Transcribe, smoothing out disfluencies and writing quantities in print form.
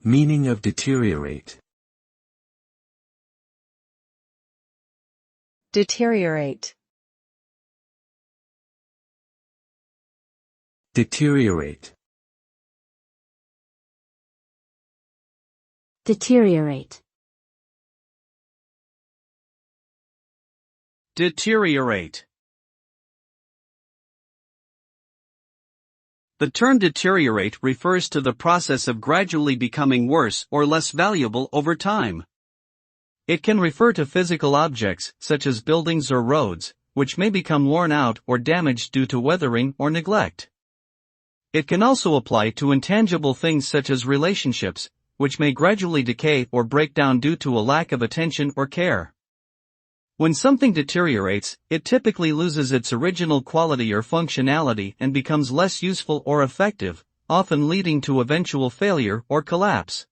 Meaning of deteriorate. Deteriorate. Deteriorate. Deteriorate. Deteriorate. The term deteriorate refers to the process of gradually becoming worse or less valuable over time. It can refer to physical objects, such as buildings or roads, which may become worn out or damaged due to weathering or neglect. It can also apply to intangible things such as relationships, which may gradually decay or break down due to a lack of attention or care. When something deteriorates, it typically loses its original quality or functionality and becomes less useful or effective, often leading to eventual failure or collapse.